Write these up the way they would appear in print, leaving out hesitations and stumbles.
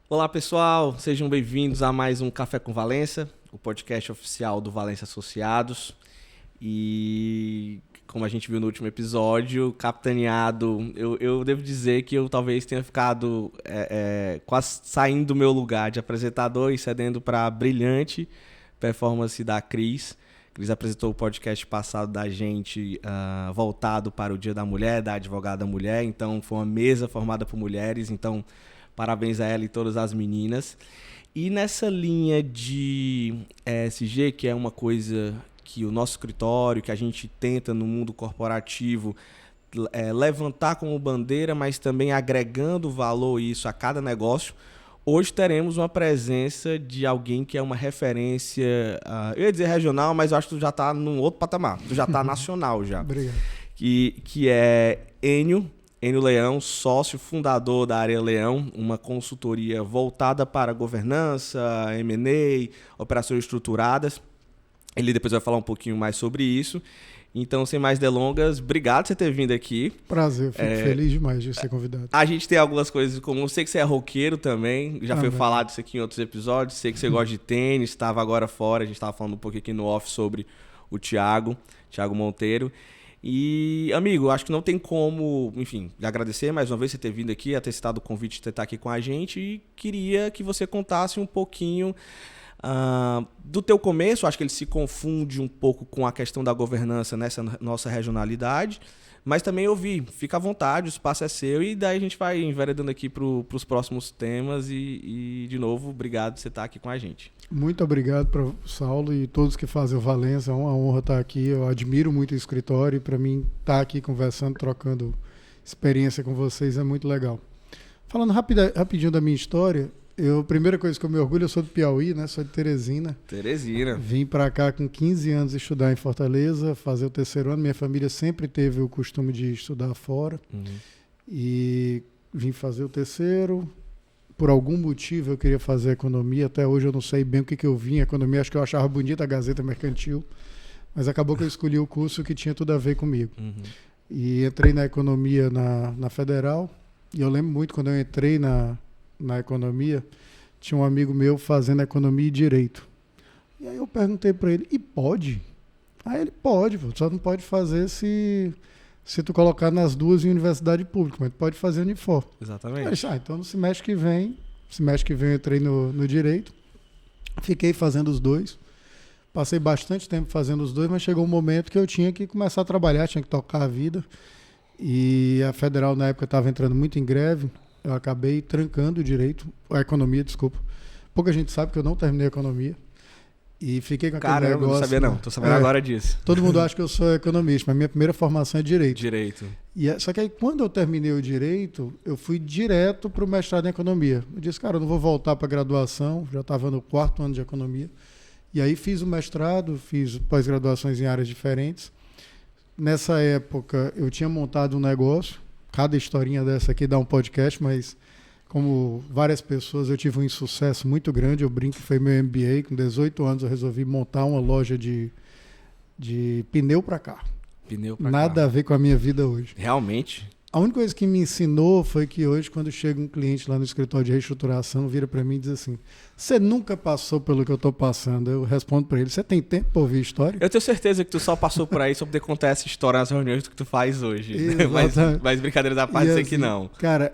Olá pessoal, sejam bem-vindos a mais um Café com Valença, o podcast oficial do Valença Associados. E como a gente viu no último episódio, capitaneado, eu devo dizer que eu talvez tenha ficado quase saindo do meu lugar de apresentador e cedendo para a brilhante performance da Cris. Cris apresentou o podcast passado da gente voltado para o Dia da Mulher, da Advogada Mulher, então foi uma mesa formada por mulheres, então parabéns a ela e todas as meninas. E nessa linha de ESG, que é uma coisa que o nosso escritório, que a gente tenta no mundo corporativo levantar como bandeira, mas também agregando valor isso a cada negócio, hoje teremos uma presença de alguém que é uma referência, eu ia dizer regional, mas eu acho que tu já está num outro patamar, tu já está nacional já. Obrigado. Que é Enio Leão, sócio fundador da Área Leão, uma consultoria voltada para governança, M&A, operações estruturadas. Ele depois vai falar um pouquinho mais sobre isso. Então, sem mais delongas, obrigado por você ter vindo aqui. Prazer, fico feliz demais de ser convidado. A gente tem algumas coisas em comum. Eu sei que você é roqueiro também, já foi falado isso aqui em outros episódios. Sei que você gosta de tênis, estava agora fora, a gente estava falando um pouquinho aqui no off sobre o Thiago Monteiro. E, amigo, acho que não tem como, enfim, lhe agradecer mais uma vez você ter vindo aqui, ter citado o convite de estar aqui com a gente, e queria que você contasse um pouquinho do teu começo. Acho que ele se confunde um pouco com a questão da governança nessa nossa regionalidade, mas também fica à vontade, o espaço é seu, e daí a gente vai enveredando aqui para os próximos temas e, de novo, obrigado por você estar aqui com a gente. Muito obrigado para o Saulo e todos que fazem o Valença, é uma honra estar aqui, eu admiro muito o escritório e para mim estar aqui conversando, trocando experiência com vocês é muito legal. Falando rapidinho da minha história, a primeira coisa que eu me orgulho, eu sou do Piauí, né? Sou de Teresina. Vim para cá com 15 anos estudar em Fortaleza, fazer o terceiro ano. Minha família sempre teve o costume de estudar fora. E vim fazer o terceiro. Por algum motivo eu queria fazer economia. Até hoje eu não sei bem o que eu vim em economia. Acho que eu achava bonita a Gazeta Mercantil. Mas acabou que eu escolhi o curso que tinha tudo a ver comigo. E entrei na economia na Federal. E eu lembro muito quando eu entrei na economia, tinha um amigo meu fazendo economia e direito. E aí eu perguntei para ele, e pode? Aí ele, pode, só não pode fazer se tu colocar nas duas em universidade pública, mas tu pode fazer Unifor. Exatamente. Eu disse, então no semestre que vem eu entrei no direito, fiquei fazendo os dois, passei bastante tempo fazendo os dois, mas chegou um momento que eu tinha que começar a trabalhar, tinha que tocar a vida, e a Federal na época estava entrando muito em greve. Eu acabei trancando a economia, desculpa. Pouca gente sabe que eu não terminei a economia. E fiquei com aquele negócio. Não sabia não. Tô sabendo agora disso. Todo mundo acha que eu sou economista, mas minha primeira formação é direito. Só que aí, quando eu terminei o direito, eu fui direto para o mestrado em economia. Eu disse, cara, eu não vou voltar para a graduação, já estava no 4º ano de economia. E aí fiz o mestrado, fiz pós-graduações em áreas diferentes. Nessa época, eu tinha montado um negócio. Cada historinha dessa aqui dá um podcast, mas como várias pessoas, eu tive um insucesso muito grande. Eu brinco que foi meu MBA. Com 18 anos eu resolvi montar uma loja de pneu para carro. Nada a ver com a minha vida hoje. Realmente? A única coisa que me ensinou foi que hoje, quando chega um cliente lá no escritório de reestruturação, vira para mim e diz assim, você nunca passou pelo que eu estou passando. Eu respondo para ele, você tem tempo para ouvir história? Eu tenho certeza que tu só passou por aí só poder contar essa história nas reuniões que tu faz hoje. mas brincadeira da parte, sei que não. Cara,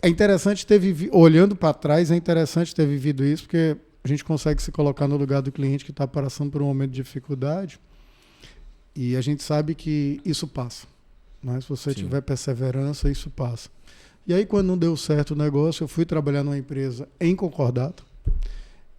é interessante ter vivido, olhando para trás, é interessante ter vivido isso, porque a gente consegue se colocar no lugar do cliente que está passando por um momento de dificuldade e a gente sabe que isso passa. Mas se você tiver perseverança, isso passa. E aí, quando não deu certo o negócio, eu fui trabalhar numa empresa em Concordato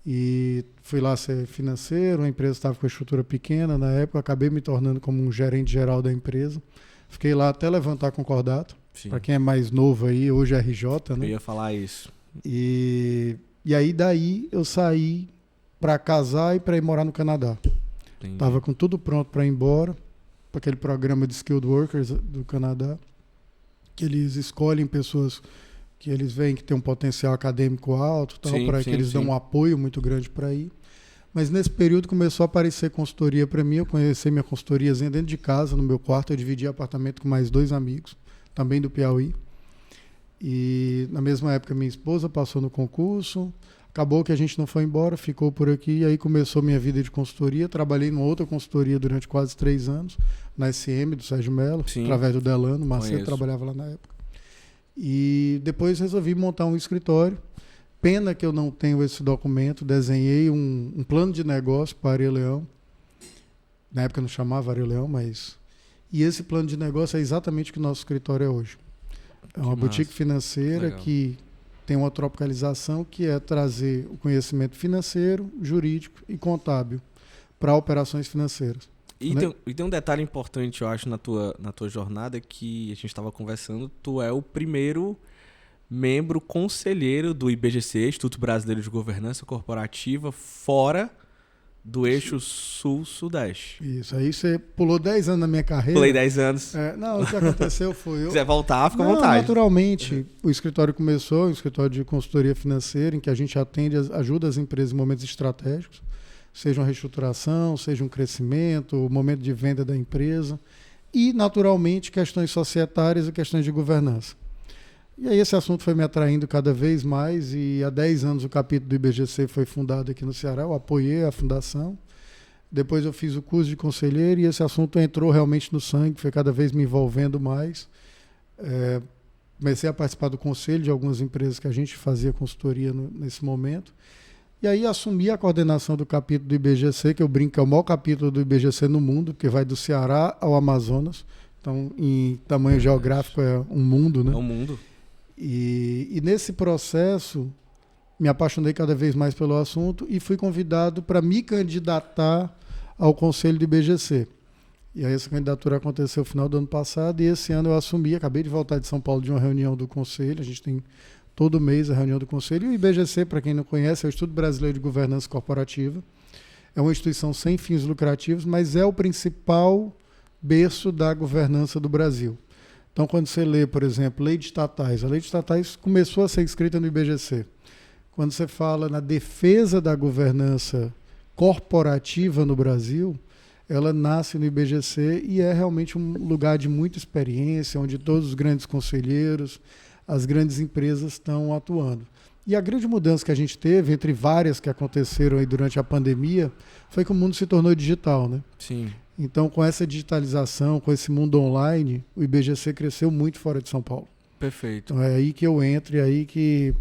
e fui lá ser financeiro. A empresa estava com a estrutura pequena na época, acabei me tornando como um gerente geral da empresa. Fiquei lá até levantar Concordato. Para quem é mais novo aí, hoje é RJ, né? Eu ia falar isso. E aí, daí, eu saí para casar e para ir morar no Canadá. Estava com tudo pronto para ir embora. Para aquele programa de Skilled Workers do Canadá, que eles escolhem pessoas que eles veem que tem um potencial acadêmico alto, para que eles dão um apoio muito grande para ir. Mas nesse período começou a aparecer consultoria para mim. Eu conheci minha consultoriazinha dentro de casa, no meu quarto. Eu dividi apartamento com mais 2 amigos, também do Piauí. E na mesma época minha esposa passou no concurso, acabou que a gente não foi embora, ficou por aqui, e aí começou minha vida de consultoria. Trabalhei numa outra consultoria durante quase 3 anos, na SM do Sérgio Mello, através do Delano, o Macedo trabalhava lá na época. E depois resolvi montar um escritório. Pena que eu não tenho esse documento, desenhei um plano de negócio para a Areia Leão. Na época não chamava Areia Leão, mas... E esse plano de negócio é exatamente o que o nosso escritório é hoje. É uma boutique financeira que tem uma tropicalização, que é trazer o conhecimento financeiro, jurídico e contábil para operações financeiras. E, né? tem um detalhe importante, eu acho, na tua jornada, que a gente estava conversando. Tu é o primeiro membro conselheiro do IBGC, Instituto Brasileiro de Governança Corporativa, fora do eixo sul-sudeste. Isso, aí você pulou 10 anos na minha carreira. Pulei 10 anos. Não, o que aconteceu foi... Se quiser voltar, fica à vontade. Naturalmente, o escritório começou, um escritório de consultoria financeira, em que a gente ajuda as empresas em momentos estratégicos, seja uma reestruturação, seja um crescimento, o momento de venda da empresa, e, naturalmente, questões societárias e questões de governança. E aí esse assunto foi me atraindo cada vez mais, e há 10 anos o capítulo do IBGC foi fundado aqui no Ceará, eu apoiei a fundação. Depois eu fiz o curso de conselheiro e esse assunto entrou realmente no sangue, foi cada vez me envolvendo mais. Comecei a participar do conselho de algumas empresas que a gente fazia consultoria nesse momento. E aí assumi a coordenação do capítulo do IBGC, que eu brinco que é o maior capítulo do IBGC no mundo, porque vai do Ceará ao Amazonas. Então, em tamanho geográfico é um mundo, né? É um mundo. E nesse processo, me apaixonei cada vez mais pelo assunto e fui convidado para me candidatar ao conselho do IBGC. E aí essa candidatura aconteceu no final do ano passado e esse ano eu assumi, acabei de voltar de São Paulo de uma reunião do conselho, a gente tem todo mês a reunião do conselho. E o IBGC, para quem não conhece, é o Instituto Brasileiro de Governança Corporativa. É uma instituição sem fins lucrativos, mas é o principal berço da governança do Brasil. Então, quando você lê, por exemplo, lei de estatais, a lei de estatais começou a ser escrita no IBGC. Quando você fala na defesa da governança corporativa no Brasil, ela nasce no IBGC e é realmente um lugar de muita experiência, onde todos os grandes conselheiros, as grandes empresas estão atuando. E a grande mudança que a gente teve, entre várias que aconteceram aí durante a pandemia, foi que o mundo se tornou digital, né? Sim. Então, com essa digitalização, com esse mundo online, o IBGC cresceu muito fora de São Paulo. Perfeito. Então, é aí que eu entro e é aí que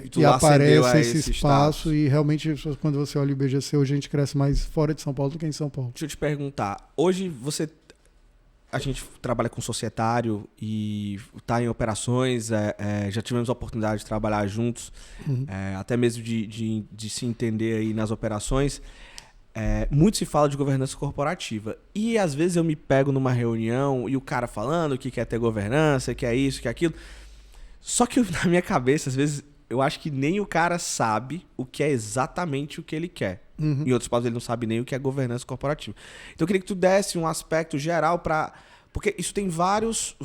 tu aparece esse espaço. E realmente, quando você olha o IBGC, hoje a gente cresce mais fora de São Paulo do que em São Paulo. Deixa eu te perguntar. Hoje a gente trabalha com societário e está em operações, já tivemos a oportunidade de trabalhar juntos, até mesmo de se entender aí nas operações. Muito se fala de governança corporativa. E às vezes eu me pego numa reunião e o cara falando que quer ter governança, que é isso, que é aquilo. Só que na minha cabeça, às vezes, eu acho que nem o cara sabe o que é exatamente o que ele quer. Em outros casos, ele não sabe nem o que é governança corporativa. Então eu queria que tu desse um aspecto geral para... Porque isso tem várias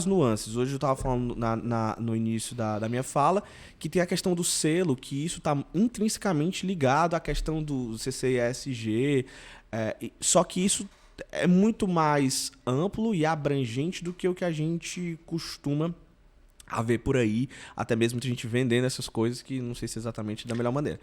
nuances. Hoje eu estava falando no início da minha fala que tem a questão do selo, que isso está intrinsecamente ligado à questão do CCISG, só que isso é muito mais amplo e abrangente do que o que a gente costuma a ver por aí, até mesmo muita gente vendendo essas coisas que não sei se é exatamente da melhor maneira.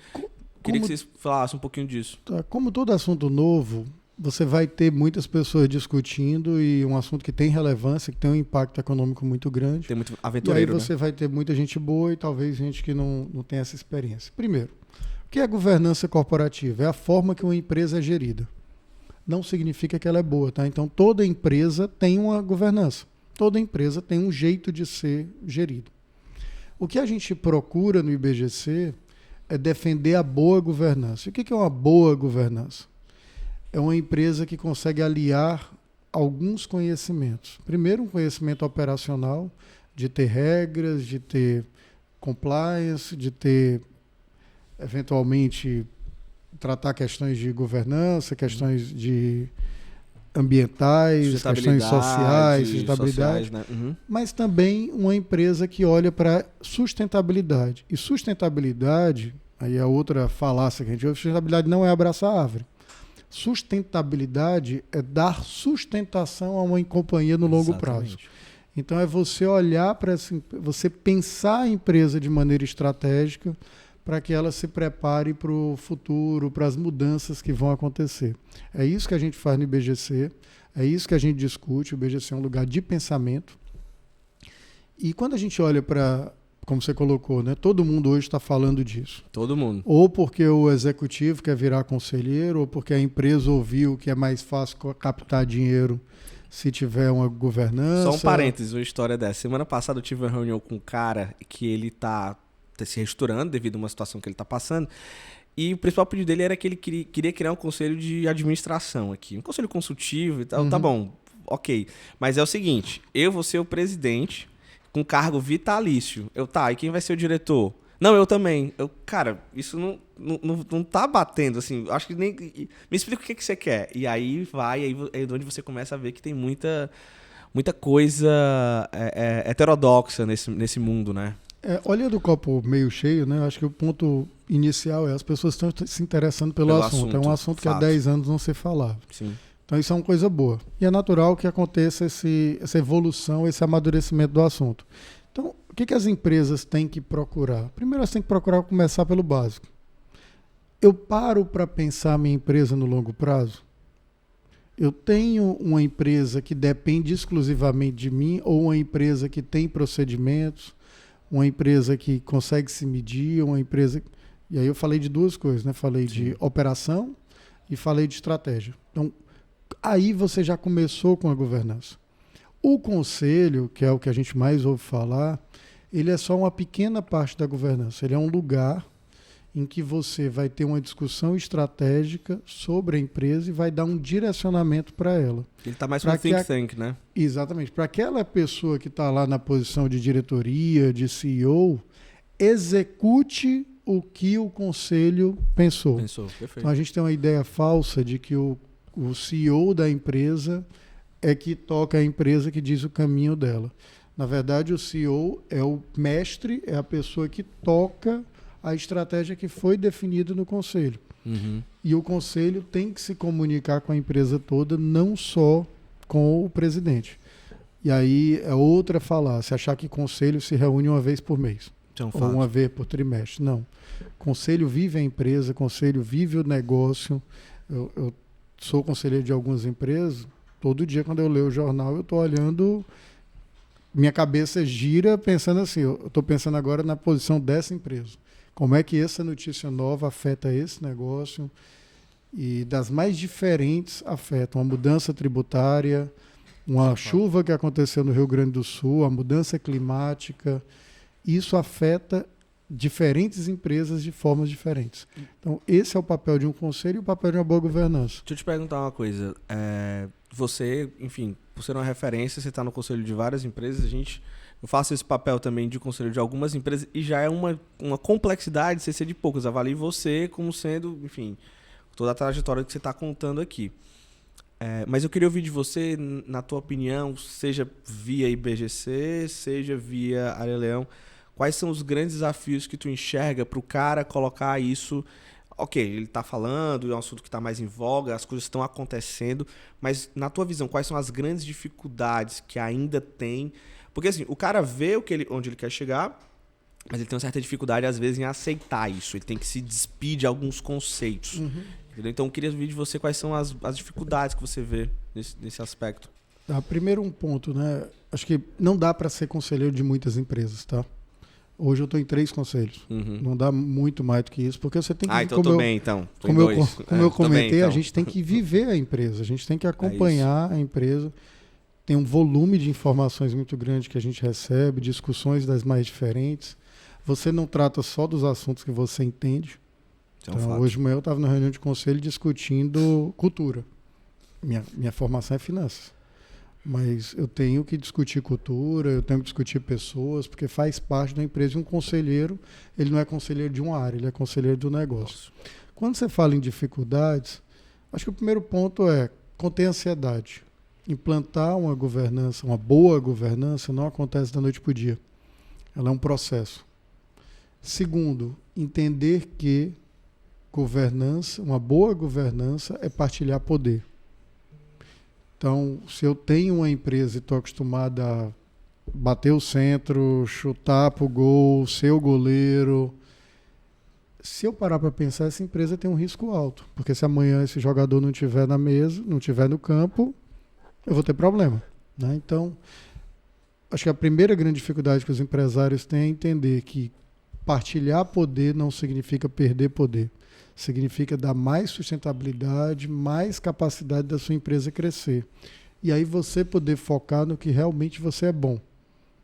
Queria que vocês falassem um pouquinho disso. Como todo assunto novo, você vai ter muitas pessoas discutindo e um assunto que tem relevância, que tem um impacto econômico muito grande. Tem muito aventureiro, e aí você vai ter muita gente boa e talvez gente que não tem essa experiência. Primeiro, o que é governança corporativa? É a forma que uma empresa é gerida. Não significa que ela é boa, tá? Então, toda empresa tem uma governança. Toda empresa tem um jeito de ser gerido. O que a gente procura no IBGC é defender a boa governança. E o que é uma boa governança? É uma empresa que consegue aliar alguns conhecimentos. Primeiro, um conhecimento operacional, de ter regras, de ter compliance, de ter, eventualmente, tratar questões de governança, questões de ambientais, questões sociais, sustentabilidade, né? Mas também uma empresa que olha para sustentabilidade. E sustentabilidade, aí é outra falácia que a gente ouve, sustentabilidade não é abraçar a árvore. Sustentabilidade é dar sustentação a uma companhia no longo prazo. Então é você olhar para você pensar a empresa de maneira estratégica para que ela se prepare para o futuro, para as mudanças que vão acontecer. É isso que a gente faz no IBGC, é isso que a gente discute. O IBGC é um lugar de pensamento. E quando a gente olha para, como você colocou, né, todo mundo hoje está falando disso. Todo mundo. Ou porque o executivo quer virar conselheiro, ou porque a empresa ouviu que é mais fácil captar dinheiro se tiver uma governança. Só um parênteses, uma história dessa. Semana passada eu tive uma reunião com um cara que ele tá se reestruturando devido a uma situação que ele tá passando. E o principal pedido dele era que ele queria criar um conselho de administração aqui. Um conselho consultivo e tal. Tá bom, ok. Mas é o seguinte, eu vou ser o presidente com cargo vitalício. E quem vai ser o diretor? Não, eu também. Cara, isso não tá batendo, assim. Acho que nem... Me explica o que você quer. E aí é onde você começa a ver que tem muita coisa heterodoxa nesse mundo, né? Olha do copo meio cheio, né? Acho que o ponto inicial é as pessoas estão se interessando pelo assunto. É um assunto que há 10 anos não se falava. Sim. Então isso é uma coisa boa. E é natural que aconteça essa evolução, esse amadurecimento do assunto. Então, o que as empresas têm que procurar? Primeiro, elas têm que procurar começar pelo básico. Eu paro para pensar a minha empresa no longo prazo? Eu tenho uma empresa que depende exclusivamente de mim ou uma empresa que tem procedimentos, uma empresa que consegue se medir, uma empresa... E aí eu falei de duas coisas, né? Falei de operação e falei de estratégia. Então, aí você já começou com a governança. O conselho, que é o que a gente mais ouve falar, ele é só uma pequena parte da governança. Ele é um lugar em que você vai ter uma discussão estratégica sobre a empresa e vai dar um direcionamento para ela. Ele está mais para o think tank, né? Exatamente. Para aquela pessoa que está lá na posição de diretoria, de CEO, execute o que o conselho pensou. Perfeito. Então a gente tem uma ideia falsa de que o CEO da empresa é que toca a empresa, que diz o caminho dela. Na verdade, o CEO é o mestre, é a pessoa que toca a estratégia que foi definida no conselho. E o conselho tem que se comunicar com a empresa toda, não só com o presidente. E aí é outra falácia, achar que conselho se reúne uma vez por mês. Ou uma vez por trimestre. Não. Conselho vive a empresa, conselho vive o negócio. Eu sou conselheiro de algumas empresas, todo dia quando eu leio o jornal eu estou olhando, minha cabeça gira pensando assim, eu estou pensando agora na posição dessa empresa. Como é que essa notícia nova afeta esse negócio? E das mais diferentes afetam a mudança tributária, uma chuva que aconteceu no Rio Grande do Sul, a mudança climática. Isso afeta diferentes empresas de formas diferentes. Então, esse é o papel de um conselho e o papel de uma boa governança. Deixa eu te perguntar uma coisa. Você, enfim, por ser uma referência, você está no conselho de várias empresas, eu faço esse papel também de conselho de algumas empresas e já é uma complexidade você ser de poucas. Avalie você como sendo, enfim, toda a trajetória que você está contando aqui. Mas eu queria ouvir de você, na tua opinião, seja via IBGC, seja via Areleu Leão, quais são os grandes desafios que tu enxerga para o cara colocar isso? Ok, ele está falando, é um assunto que está mais em voga, as coisas estão acontecendo, mas na tua visão, quais são as grandes dificuldades que ainda tem? Porque assim, o cara vê onde ele quer chegar, mas ele tem uma certa dificuldade, às vezes, em aceitar isso. Ele tem que se despir de alguns conceitos. Entendeu? Então, eu queria ouvir de você quais são as dificuldades que você vê nesse aspecto. Primeiro um ponto, né? Acho que não dá para ser conselheiro de muitas empresas, tá? Hoje eu estou em 3 conselhos. Não dá muito mais do que isso, porque você tem que... então estou bem, então. Como eu comentei, bem, então. A gente tem que viver a empresa, a gente tem que acompanhar a empresa. Tem um volume de informações muito grande que a gente recebe, discussões das mais diferentes. Você não trata só dos assuntos que você entende. Então, hoje de manhã eu estava na reunião de conselho discutindo cultura. Minha formação é finanças. Mas eu tenho que discutir cultura, eu tenho que discutir pessoas, porque faz parte da empresa. E um conselheiro, ele não é conselheiro de uma área, ele é conselheiro do negócio. Quando você fala em dificuldades, acho que o primeiro ponto é conter a ansiedade. Implantar uma governança, uma boa governança, não acontece da noite para o dia. Ela é um processo. Segundo, entender que governança, uma boa governança é partilhar poder. Então, se eu tenho uma empresa e estou acostumado a bater o centro, chutar pro gol, ser o goleiro. Se eu parar para pensar, essa empresa tem um risco alto. Porque se amanhã esse jogador não estiver na mesa, não estiver no campo, eu vou ter problema, né? Então, acho que a primeira grande dificuldade que os empresários têm é entender que partilhar poder não significa perder poder. Significa dar mais sustentabilidade, mais capacidade da sua empresa crescer. E aí você poder focar no que realmente você é bom.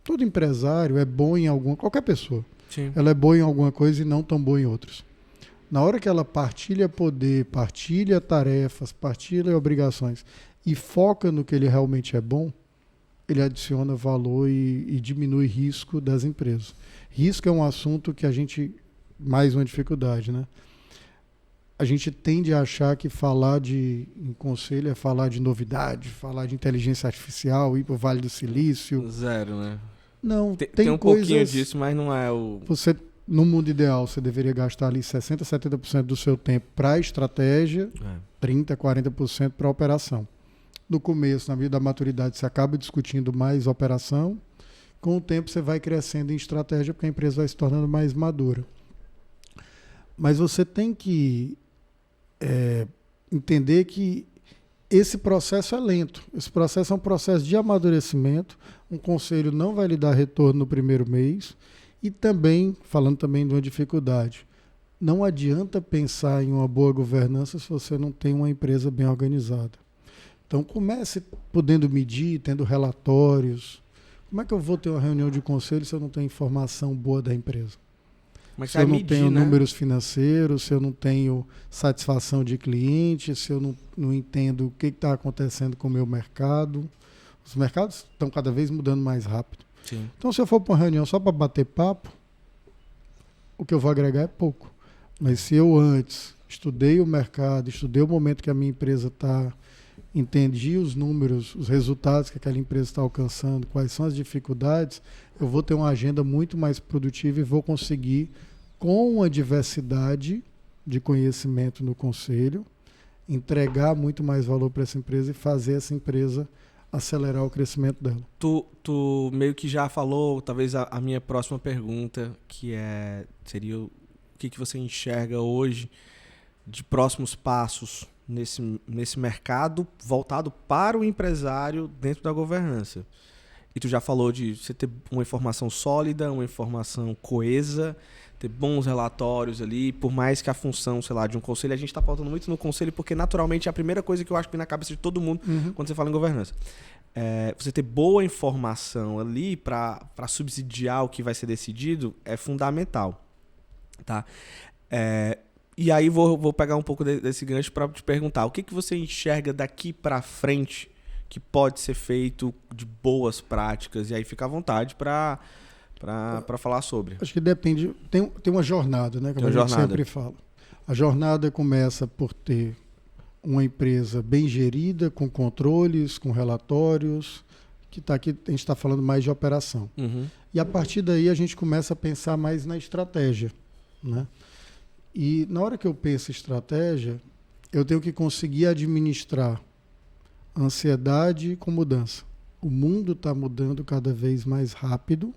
Todo empresário é bom em alguma... Qualquer pessoa. Sim. Ela é boa em alguma coisa e não tão boa em outras. Na hora que ela partilha poder, partilha tarefas, partilha obrigações e foca no que ele realmente é bom, ele adiciona valor e diminui risco das empresas. Risco é um assunto que a gente... Mais uma dificuldade, né? A gente tende a achar que falar em conselho é falar de novidade, falar de inteligência artificial, ir para o Vale do Silício. Zero, né? Não, tem um coisas, pouquinho disso, mas não é o... Você, no mundo ideal, você deveria gastar ali 60%, 70% do seu tempo para estratégia, 30%, 40% para operação. No começo, na vida da maturidade, você acaba discutindo mais operação. Com o tempo, você vai crescendo em estratégia, porque a empresa vai se tornando mais madura. Mas você tem que entender que esse processo é lento. Esse processo é um processo de amadurecimento. Um conselho não vai lhe dar retorno no primeiro mês. E também, falando também de uma dificuldade, não adianta pensar em uma boa governança se você não tem uma empresa bem organizada. Então comece podendo medir, tendo relatórios. Como é que eu vou ter uma reunião de conselho se eu não tenho informação boa da empresa? Se eu não tenho números financeiros, se eu não tenho satisfação de cliente, se eu não entendo o que está acontecendo com o meu mercado. Os mercados estão cada vez mudando mais rápido. Sim. Então, se eu for para uma reunião só para bater papo, o que eu vou agregar é pouco. Mas se eu antes estudei o mercado, estudei o momento que a minha empresa está, entendi os números, os resultados que aquela empresa está alcançando, quais são as dificuldades, eu vou ter uma agenda muito mais produtiva e vou conseguir, com uma diversidade de conhecimento no conselho, entregar muito mais valor para essa empresa e fazer essa empresa acelerar o crescimento dela. Tu meio que já falou, talvez a minha próxima pergunta, seria o que você enxerga hoje de próximos passos nesse mercado voltado para o empresário dentro da governança. E tu já falou de você ter uma informação sólida, uma informação coesa, ter bons relatórios ali, por mais que a função, sei lá, de um conselho, a gente está pautando muito no conselho, porque naturalmente é a primeira coisa que eu acho que vem na cabeça de todo mundo quando você fala em governança. Você ter boa informação ali para subsidiar o que vai ser decidido é fundamental. Tá? E aí vou pegar um pouco desse gancho para te perguntar, o que você enxerga daqui para frente que pode ser feito de boas práticas? E aí fica à vontade para falar sobre. Acho que depende, tem uma jornada, né? Como a gente sempre fala. A jornada começa por ter uma empresa bem gerida, com controles, com relatórios, que está aqui, a gente está falando mais de operação. E a partir daí a gente começa a pensar mais na estratégia, né? E na hora que eu penso em estratégia, eu tenho que conseguir administrar ansiedade com mudança. O mundo está mudando cada vez mais rápido,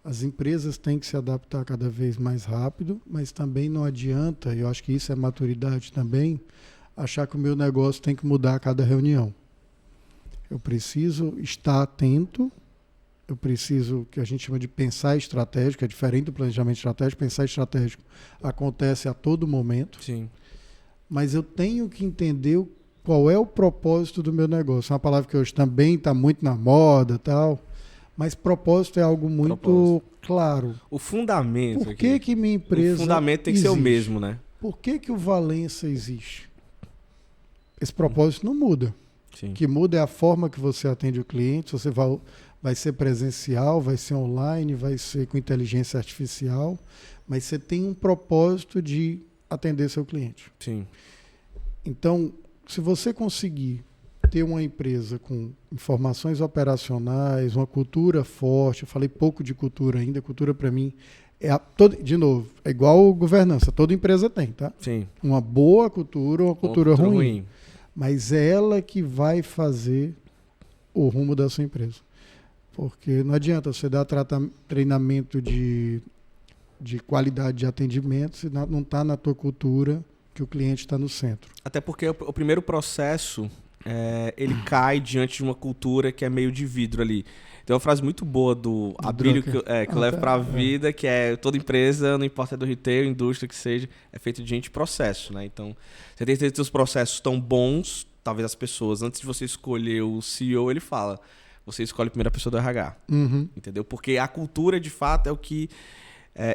as empresas têm que se adaptar cada vez mais rápido, mas também não adianta, e eu acho que isso é maturidade também, achar que o meu negócio tem que mudar a cada reunião. Eu preciso estar atento, eu preciso, que a gente chama de pensar estratégico, é diferente do planejamento estratégico. Pensar estratégico acontece a todo momento. Sim. Mas eu tenho que entender qual é o propósito do meu negócio. É uma palavra que hoje também está muito na moda, tal, mas propósito é algo muito claro. O fundamento. Por que minha empresa O fundamento tem que ser o mesmo, né? Por que o Valença existe? Esse propósito não muda. Sim. O que muda é a forma que você atende o cliente. Você vai ser presencial, vai ser online, vai ser com inteligência artificial, mas você tem um propósito de atender seu cliente. Sim. Então, se você conseguir ter uma empresa com informações operacionais, uma cultura forte, eu falei pouco de cultura ainda, cultura para mim de novo, é igual governança, toda empresa tem, tá? Sim. Uma boa cultura ou uma cultura ruim. Mas é ela que vai fazer o rumo da sua empresa. Porque não adianta você dar treinamento de qualidade de atendimento se não está na tua cultura que o cliente está no centro. Até porque o primeiro processo, ele cai diante de uma cultura que é meio de vidro ali. Tem uma frase muito boa do Abílio que eu levo para a vida, que é toda empresa, não importa se é do retail, indústria que seja, é feito de gente de processo, né? Então, você tem que ter seus processos tão bons, talvez as pessoas, antes de você escolher o CEO, ele fala, você escolhe a primeira pessoa do RH, entendeu? Porque a cultura, de fato, é o que...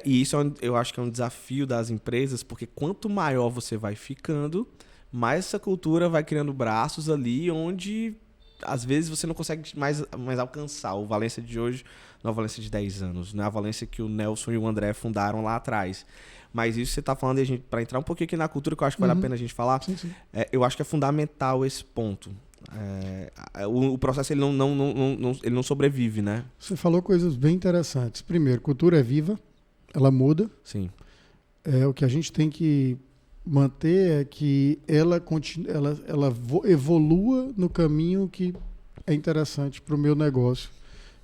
e isso eu acho que é um desafio das empresas, porque quanto maior você vai ficando, mais essa cultura vai criando braços ali onde... Às vezes você não consegue mais alcançar. O Valência de hoje não é o Valência de 10 anos. Não é a Valência que o Nelson e o André fundaram lá atrás. Mas isso você está falando, para entrar um pouquinho aqui na cultura, que eu acho que vale a pena a gente falar, sim. Eu acho que é fundamental esse ponto. O processo ele não sobrevive, né? Você falou coisas bem interessantes. Primeiro, cultura é viva, ela muda. Sim. O que a gente tem que manter é que ela evolua no caminho que é interessante para o meu negócio,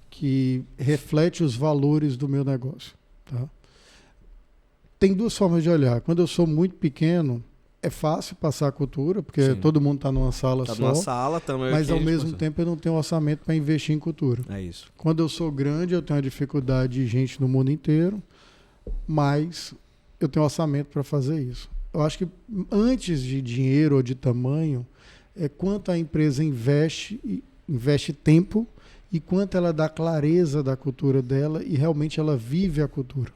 que reflete os valores do meu negócio. Tá? Tem duas formas de olhar. Quando eu sou muito pequeno, é fácil passar a cultura, porque todo mundo está numa sala só. Numa sala, mas ao mesmo tempo eu não tenho orçamento para investir em cultura. É isso. Quando eu sou grande, eu tenho a dificuldade de gente no mundo inteiro, mas eu tenho orçamento para fazer isso. Eu acho que antes de dinheiro ou de tamanho, é quanto a empresa investe tempo e quanto ela dá clareza da cultura dela e realmente ela vive a cultura.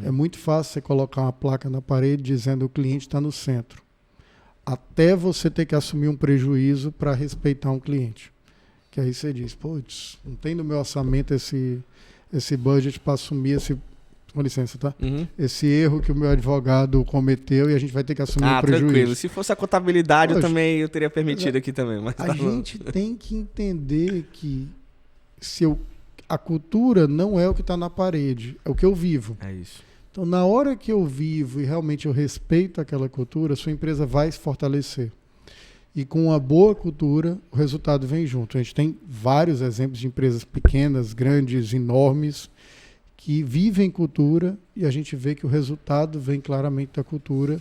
É muito fácil você colocar uma placa na parede dizendo que o cliente está no centro, até você ter que assumir um prejuízo para respeitar um cliente. Que aí você diz, putz, não tem no meu orçamento esse budget para assumir esse... Com licença, tá? Esse erro que o meu advogado cometeu e a gente vai ter que assumir um prejuízo. Tranquilo. Se fosse a contabilidade, eu teria permitido aqui também. Mas a gente tem que entender que a cultura não é o que está na parede, é o que eu vivo. É isso. Então, na hora que eu vivo e realmente eu respeito aquela cultura, sua empresa vai se fortalecer. E com uma boa cultura, o resultado vem junto. A gente tem vários exemplos de empresas pequenas, grandes, enormes, que vivem cultura e a gente vê que o resultado vem claramente da cultura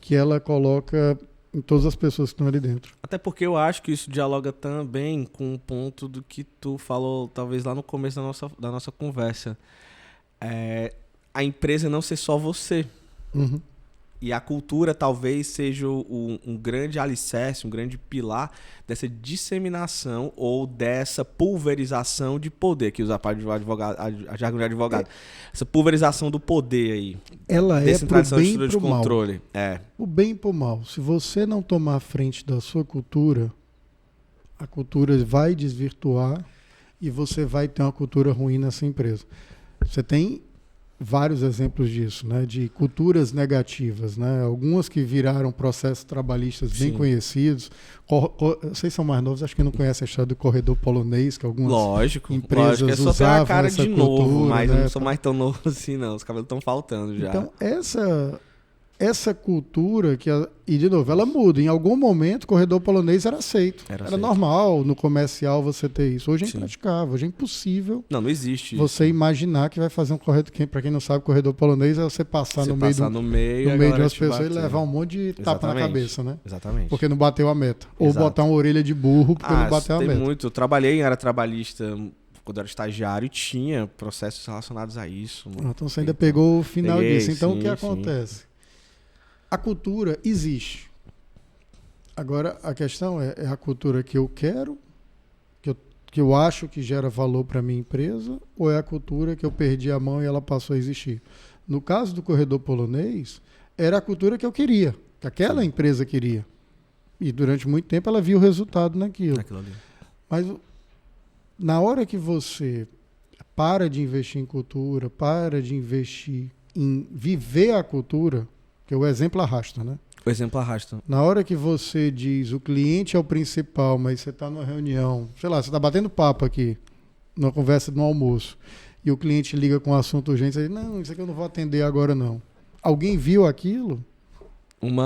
que ela coloca em todas as pessoas que estão ali dentro. Até porque eu acho que isso dialoga também com o ponto do que tu falou, talvez lá no começo da nossa conversa. A empresa não ser só você. E a cultura talvez seja um grande alicerce, um grande pilar dessa disseminação ou dessa pulverização de poder, que usa a jargão de advogado. Essa pulverização do poder aí. Ela é pro bem e pro mal. Controle. O bem e pro mal. Se você não tomar a frente da sua cultura, a cultura vai desvirtuar e você vai ter uma cultura ruim nessa empresa. Você tem vários exemplos disso, né? De culturas negativas, né? Algumas que viraram processos trabalhistas bem conhecidos. Vocês são mais novos, acho que não conhecem a história do corredor polonês, que algumas empresas é só usavam a cara essa de cultura, novo, mas né? eu não sou mais tão novo assim, não. Os cabelos estão faltando já. Então, essa cultura, e de novo, ela muda. Em algum momento, o corredor polonês era aceito. Era normal no comercial você ter isso. Hoje é impraticável, hoje é impossível. Não existe você imaginar que vai fazer um corredor. Para quem não sabe, corredor polonês é você passar no meio de umas pessoas e levar um monte de tapa na cabeça, né? Exatamente. Porque não bateu a meta. Ou botar uma orelha de burro porque não bateu a meta. Muito. Eu trabalhei em área trabalhista quando eu era estagiário e tinha processos relacionados a isso. Então você ainda pegou o final disso. Então o que acontece? A cultura existe. Agora, a questão é a cultura que eu quero, que eu acho que gera valor para a minha empresa, ou é a cultura que eu perdi a mão e ela passou a existir? No caso do corredor polonês, era a cultura que eu queria, que aquela empresa queria. E durante muito tempo ela viu o resultado naquilo. Mas na hora que você para de investir em cultura, para de investir em viver a cultura, porque o exemplo arrasta, né? O exemplo arrasta. Na hora que você diz o cliente é o principal, mas você está numa reunião, sei lá, você está batendo papo aqui, numa conversa no almoço, e o cliente liga com um assunto urgente, você diz, não, isso aqui eu não vou atender agora não. Alguém viu aquilo?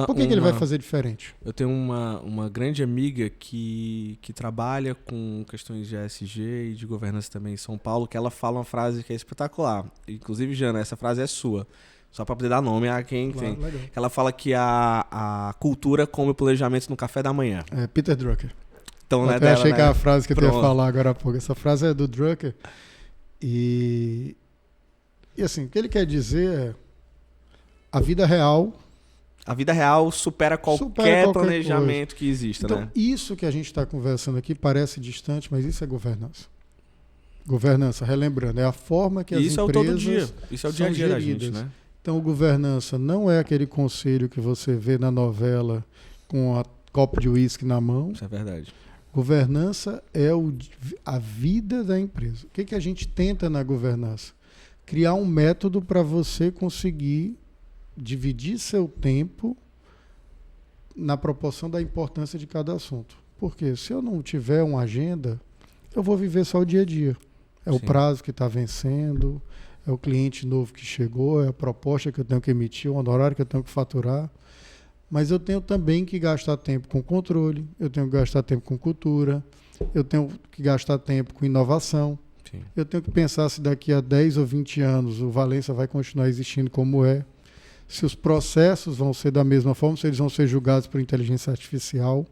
Por que ele vai fazer diferente? Eu tenho uma grande amiga que trabalha com questões de ESG e de governança também em São Paulo, que ela fala uma frase que é espetacular. Inclusive, Jana, essa frase é sua. Só para poder dar nome a quem tem. Ela fala que a cultura come o planejamento no café da manhã. É Peter Drucker. Então, eu até achei que a frase que eu ia falar agora há pouco. Essa frase é do Drucker. E assim, o que ele quer dizer é a vida real... A vida real supera qualquer planejamento que exista, então, né? Isso que a gente está conversando aqui parece distante, mas isso é governança. Governança, relembrando, é a forma que as empresas é o todo dia. Isso é o dia a dia da gente, né? Então, governança não é aquele conselho que você vê na novela com a copo de uísque na mão. Isso é verdade. Governança é a vida da empresa. O que a gente tenta na governança? Criar um método para você conseguir dividir seu tempo na proporção da importância de cada assunto. Porque se eu não tiver uma agenda, eu vou viver só o dia a dia. É o prazo que está vencendo, é o cliente novo que chegou, é a proposta que eu tenho que emitir, o honorário que eu tenho que faturar. Mas eu tenho também que gastar tempo com controle, eu tenho que gastar tempo com cultura, eu tenho que gastar tempo com inovação. Sim. Eu tenho que pensar se daqui a 10 ou 20 anos o Valença vai continuar existindo como é. Se os processos vão ser da mesma forma, se eles vão ser julgados por inteligência artificial.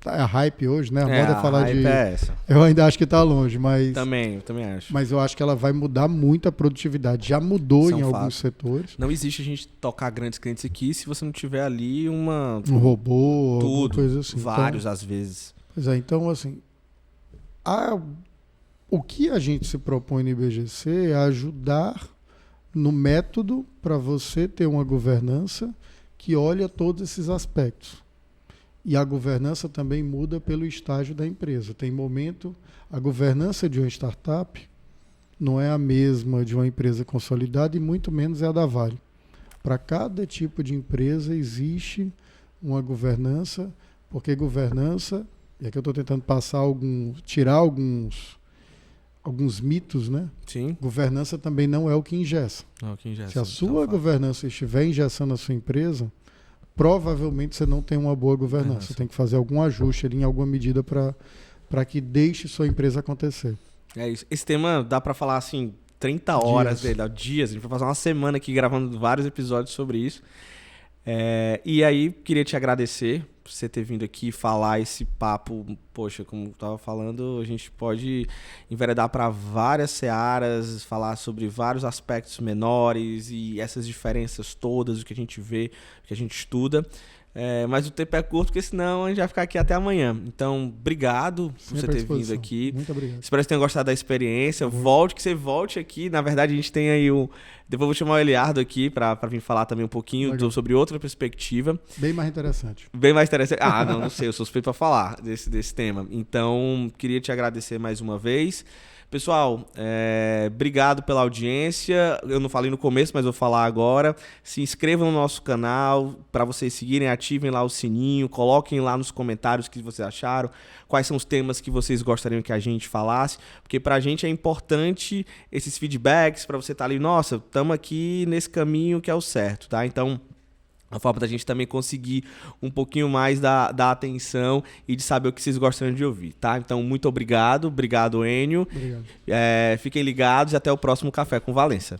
É a hype hoje, né? A moda falar de... É essa. Eu ainda acho que está longe, mas... Eu também acho. Mas eu acho que ela vai mudar muito a produtividade. Já mudou em alguns setores. Não existe a gente tocar grandes clientes aqui se você não tiver ali um robô, tudo, coisa assim. Vários, às vezes. Pois é, então, assim... O que a gente se propõe no IBGC é ajudar no método para você ter uma governança que olha todos esses aspectos. E a governança também muda pelo estágio da empresa. Tem momento, a governança de uma startup não é a mesma de uma empresa consolidada e muito menos é a da Vale. Para cada tipo de empresa existe uma governança, porque governança, e aqui eu estou tentando tirar alguns mitos, né? Sim. Governança também não é o que engessa. Se a sua governança estiver engessando a sua empresa, provavelmente você não tem uma boa governança. Você tem que fazer algum ajuste ali em alguma medida para que deixe sua empresa acontecer. É isso. Esse tema dá para falar assim 30 horas dias. A gente vai passar uma semana aqui gravando vários episódios sobre isso. E aí, queria te agradecer por você ter vindo aqui falar esse papo. Poxa, como eu estava falando, a gente pode enveredar para várias searas, falar sobre vários aspectos menores e essas diferenças todas, o que a gente vê, o que a gente estuda. Mas o tempo é curto, porque senão a gente vai ficar aqui até amanhã. Então, obrigado por você ter vindo aqui. Muito obrigado. Espero que você tenha gostado da experiência. Que você volte aqui. Na verdade, a gente tem aí Depois eu vou chamar o Eliardo aqui para vir falar também um pouquinho sobre outra perspectiva. Bem mais interessante. Não sei, eu sou suspeito para falar desse tema. Então, queria te agradecer mais uma vez. Pessoal, obrigado pela audiência. Eu não falei no começo, mas vou falar agora. Se inscrevam no nosso canal para vocês seguirem, ativem lá o sininho, coloquem lá nos comentários o que vocês acharam, quais são os temas que vocês gostariam que a gente falasse, porque para a gente é importante esses feedbacks, para você estar ali, nossa, estamos aqui nesse caminho que é o certo, tá? Então, a forma da gente também conseguir um pouquinho mais da atenção e de saber o que vocês gostariam de ouvir, tá? Então, muito obrigado. Obrigado, Enio. Obrigado. Fiquem ligados e até o próximo Café com Valença.